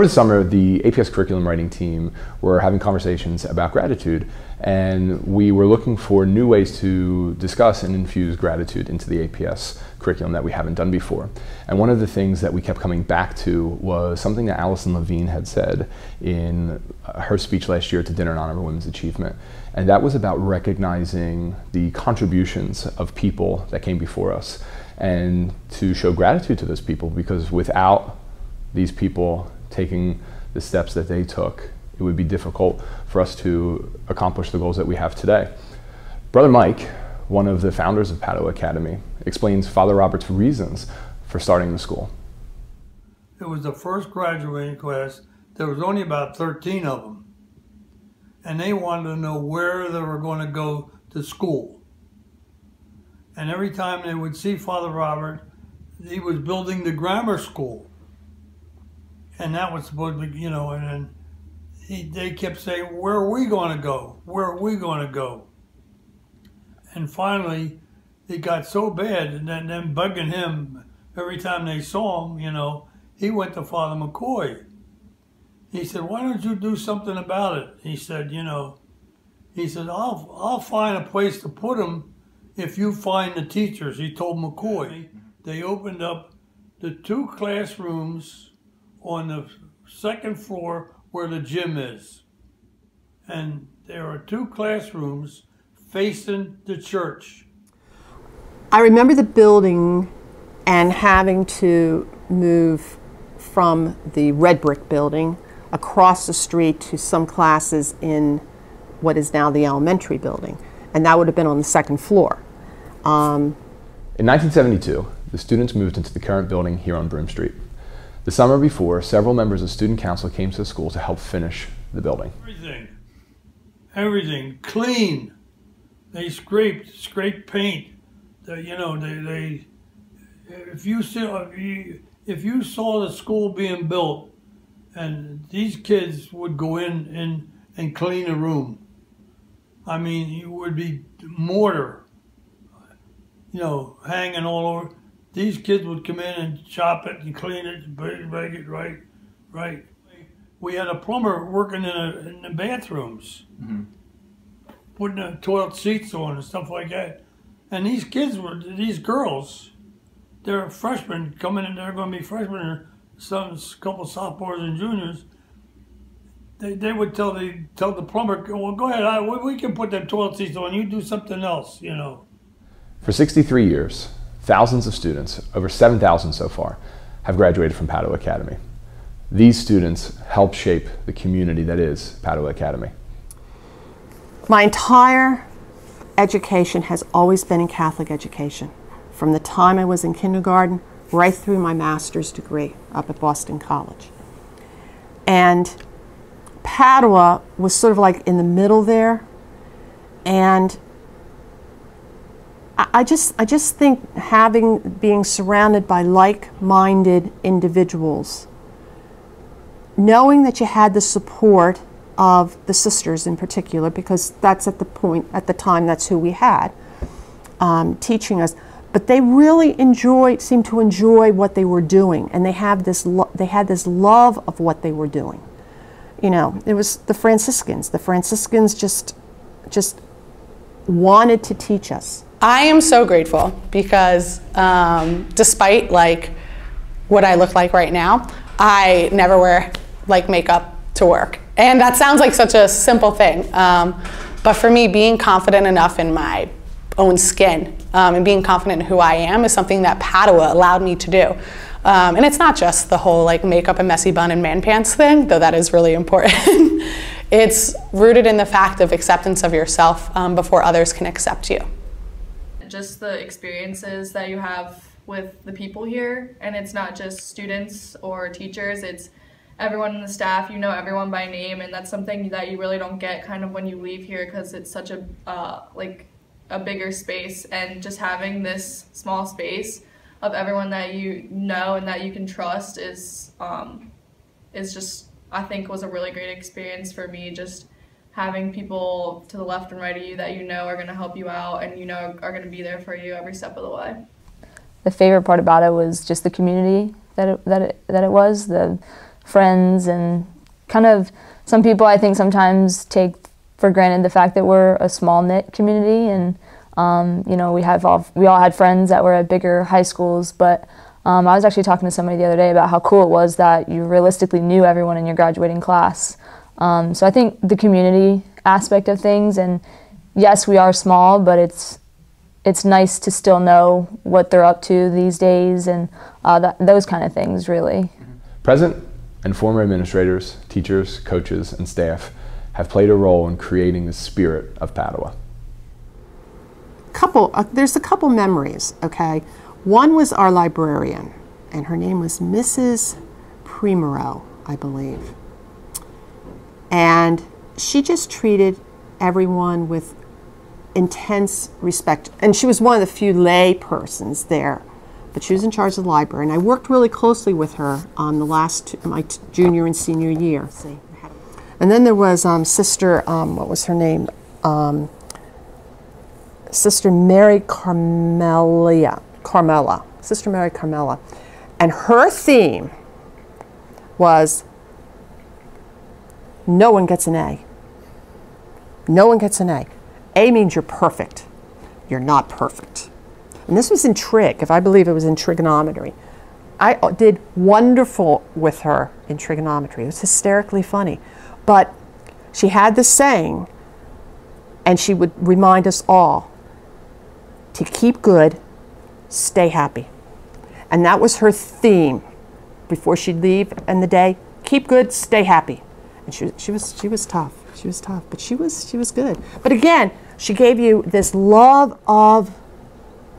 Over the summer, the APS curriculum writing team were having conversations about gratitude, and we were looking for new ways to discuss and infuse gratitude into the APS curriculum that we haven't done before. And one of the things that we kept coming back to was something that Allison Levine had said in her speech last year to Dinner in Honor of Women's Achievement. And that was about recognizing the contributions of people that came before us and to show gratitude to those people, because without these people taking the steps that they took, it would be difficult for us to accomplish the goals that we have today. Brother Mike, one of the founders of Padua Academy, explains Father Robert's reasons for starting the school. It was the first graduating class. There was only about 13 of them. And they wanted to know where they were going to go to school. And every time they would see Father Robert, he was building the grammar school. And that was supposed to be, you know, and then they kept saying, where are we going to go? Where are we going to go? And finally, it got so bad, and then them bugging him every time they saw him, you know, he went to Father McCoy. He said, why don't you do something about it? He said, you know, he said, I'll find a place to put him if you find the teachers, he told McCoy. They opened up the 2 classrooms on the 2nd floor where the gym is. And there are 2 classrooms facing the church. I remember the building and having to move from the red brick building across the street to some classes in what is now the elementary building. And that would have been on the 2nd floor. In 1972, the students moved into the current building here on Broome Street. The summer before, several members of student council came to the school to help finish the building. Everything clean. They scraped paint. You know, if you saw the school being built, and these kids would go in and clean a room. I mean, it would be mortar, you know, hanging all over. These kids would come in and chop it and clean it and make it right. We had a plumber working in the bathrooms, putting the toilet seats on and stuff like that. And these kids these girls, they're freshmen coming in, they're going to be freshmen, a couple sophomores and juniors. They would tell the plumber, well, go ahead, we can put them toilet seats on, you do something else, you know. For 63 years, thousands of students, over 7,000 so far, have graduated from Padua Academy. These students help shape the community that is Padua Academy. My entire education has always been in Catholic education. From the time I was in kindergarten, right through my master's degree up at Boston College. And Padua was sort of like in the middle there. And I just think being surrounded by like-minded individuals, knowing that you had the support of the sisters in particular, because that's at the time, that's who we had teaching us. But they really seemed to enjoy what they were doing, and they had this love of what they were doing. You know, it was the Franciscans. The Franciscans just wanted to teach us. I am so grateful because despite like what I look like right now, I never wear like makeup to work. And that sounds like such a simple thing. But for me, being confident enough in my own skin and being confident in who I am is something that Padua allowed me to do. And it's not just the whole like makeup and messy bun and man pants thing, though that is really important. It's rooted in the fact of acceptance of yourself before others can accept you. Just the experiences that you have with the people here, and it's not just students or teachers, it's everyone in the staff. You know everyone by name, and that's something that you really don't get kind of when you leave here, because it's such a like a bigger space, and just having this small space of everyone that you know and that you can trust is just, I think, was a really great experience for me. Just having people to the left and right of you that you know are going to help you out and you know are going to be there for you every step of the way. The favorite part about it was just the community that it was, the friends, and kind of some people I think sometimes take for granted the fact that we're a small-knit community, and you know, we all had friends that were at bigger high schools, but I was actually talking to somebody the other day about how cool it was that you realistically knew everyone in your graduating class. So I think the community aspect of things, and yes, we are small, but it's nice to still know what they're up to these days, and those kind of things, really. Present and former administrators, teachers, coaches, and staff have played a role in creating the spirit of Padua. There's a couple memories, okay? One was our librarian, and her name was Mrs. Primero, I believe. And she just treated everyone with intense respect. And she was one of the few lay persons there, but she was in charge of the library. And I worked really closely with her on my junior and senior year. And then there was Sister, what was her name? Sister Mary Carmela. Sister Mary Carmela. And her theme was, no one gets an A. No one gets an A. A means you're perfect. You're not perfect. And this was in trig, if I believe it was in trigonometry. I did wonderful with her in trigonometry. It was hysterically funny. But she had this saying, and she would remind us all to keep good, stay happy. And that was her theme before she'd leave in the day. Keep good, stay happy. And she was tough. She was tough, but she was good. But again, she gave you this love of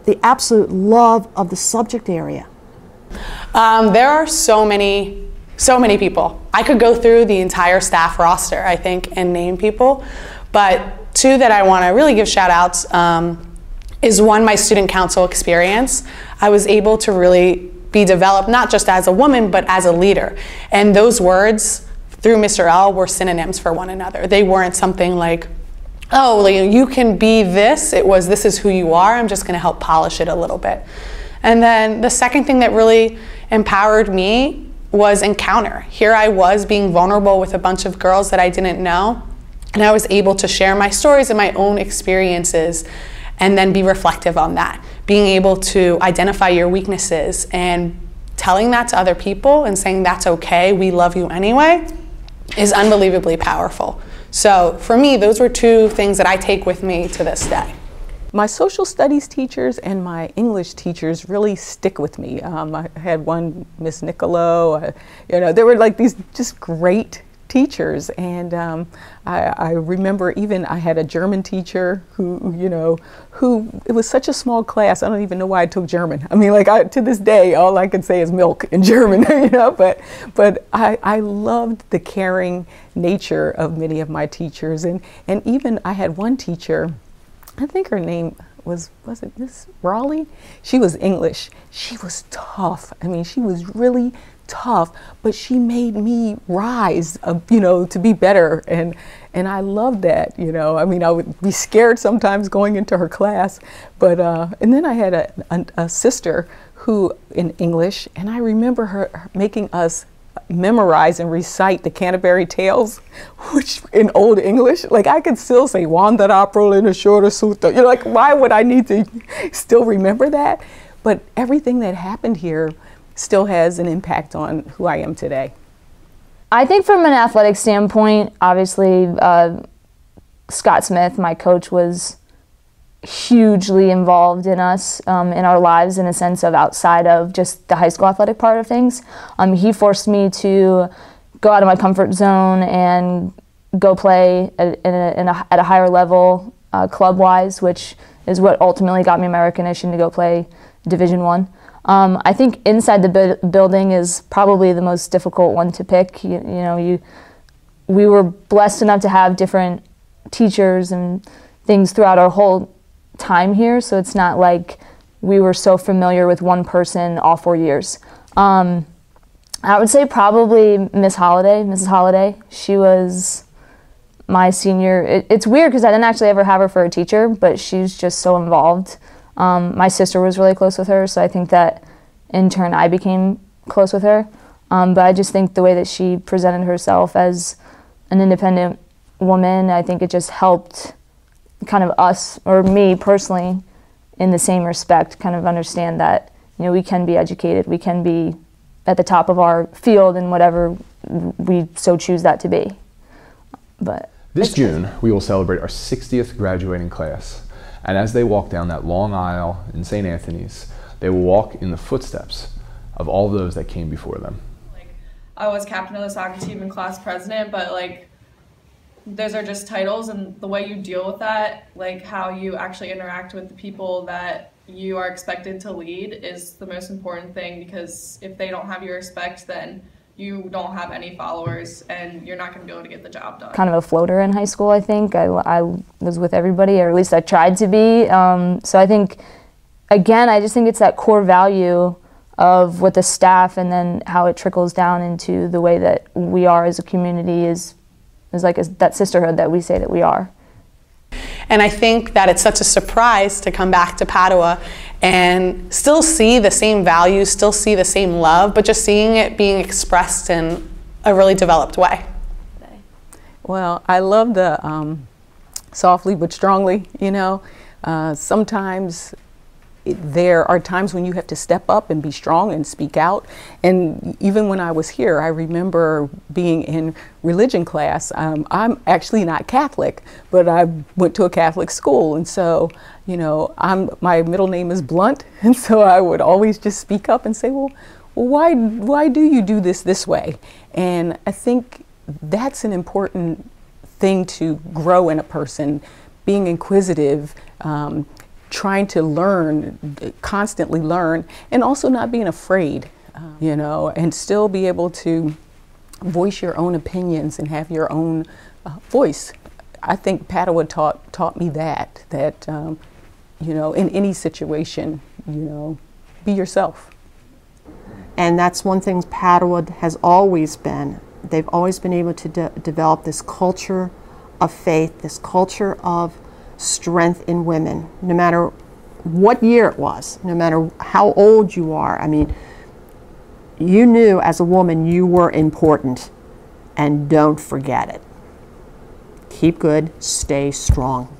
the absolute love of the subject area. There are so many people. I could go through the entire staff roster, I think, and name people, but two that I want to really give shout outs is one, my student council experience. I was able to really be developed not just as a woman, but as a leader. And those words through Mr. L were synonyms for one another. They weren't something like, oh, you can be this. It was, this is who you are. I'm just going to help polish it a little bit. And then the second thing that really empowered me was encounter. Here I was being vulnerable with a bunch of girls that I didn't know, and I was able to share my stories and my own experiences and then be reflective on that. Being able to identify your weaknesses and telling that to other people and saying that's okay, we love you anyway, is unbelievably powerful. So for me, those were two things that I take with me to this day. My social studies teachers and my English teachers really stick with me. I had one, Miss Nicolo, you know, there were like these just great teachers. And I remember even I had a German teacher who, you know, it was such a small class, I don't even know why I took German. I mean, like to this day, all I can say is milk in German, you know, but I loved the caring nature of many of my teachers. And even I had one teacher, I think her name was it Miss Raleigh? She was English. She was tough. I mean, she was really tough, but she made me rise, you know, to be better. And I loved that, you know. I mean, I would be scared sometimes going into her class, but, and then I had a sister who in English, and I remember her making us memorize and recite the Canterbury Tales, which in Old English, like I could still say Wanderapro in a shorter sutta. You're like, why would I need to still remember that? But everything that happened here still has an impact on who I am today. I think from an athletic standpoint, obviously Scott Smith, my coach, was hugely involved in us, in our lives, in a sense of outside of just the high school athletic part of things. He forced me to go out of my comfort zone and go play at a higher level club-wise, which is what ultimately got me my recognition to go play Division I. I think inside the building is probably the most difficult one to pick. We were blessed enough to have different teachers and things throughout our whole time here, so it's not like we were so familiar with one person all 4 years. I would say probably Mrs. Holiday. She was my senior. It's weird because I didn't actually ever have her for a teacher, but she's just so involved. My sister was really close with her, so I think that in turn I became close with her. But I just think the way that she presented herself as an independent woman, I think it just helped kind of us, or me personally, in the same respect, kind of understand that, you know, we can be educated, we can be at the top of our field in whatever we so choose that to be. But this June, we will celebrate our 60th graduating class. And as they walk down that long aisle in St. Anthony's, they will walk in the footsteps of all those that came before them. Like, I was captain of the soccer team and class president, but like, those are just titles, and the way you deal with that, like how you actually interact with the people that you are expected to lead, is the most important thing, because if they don't have your respect, then you don't have any followers and you're not going to be able to get the job done. Kind of a floater in high school, I think. I was with everybody, or at least I tried to be. So I think, again, I just think it's that core value of what the staff, and then how it trickles down into the way that we are as a community, is like that sisterhood that we say that we are. And I think that it's such a surprise to come back to Padua and still see the same values, still see the same love, but just seeing it being expressed in a really developed way. Well, I love the softly but strongly, you know. Sometimes there are times when you have to step up and be strong and speak out. And even when I was here, I remember being in religion class. I'm actually not Catholic, but I went to a Catholic school. And so, you know, my middle name is Blunt. And so I would always just speak up and say, well, why do you do this way? And I think that's an important thing to grow in a person, being inquisitive, trying to learn, constantly learn, and also not being afraid, you know, and still be able to voice your own opinions and have your own voice. I think Padua taught me that you know, in any situation, you know, be yourself. And that's one thing Padua has always been. They've always been able to develop this culture of faith, this culture of strength in women, no matter what year it was, no matter how old you are. I mean, you knew as a woman you were important, and don't forget it. Keep good, stay strong.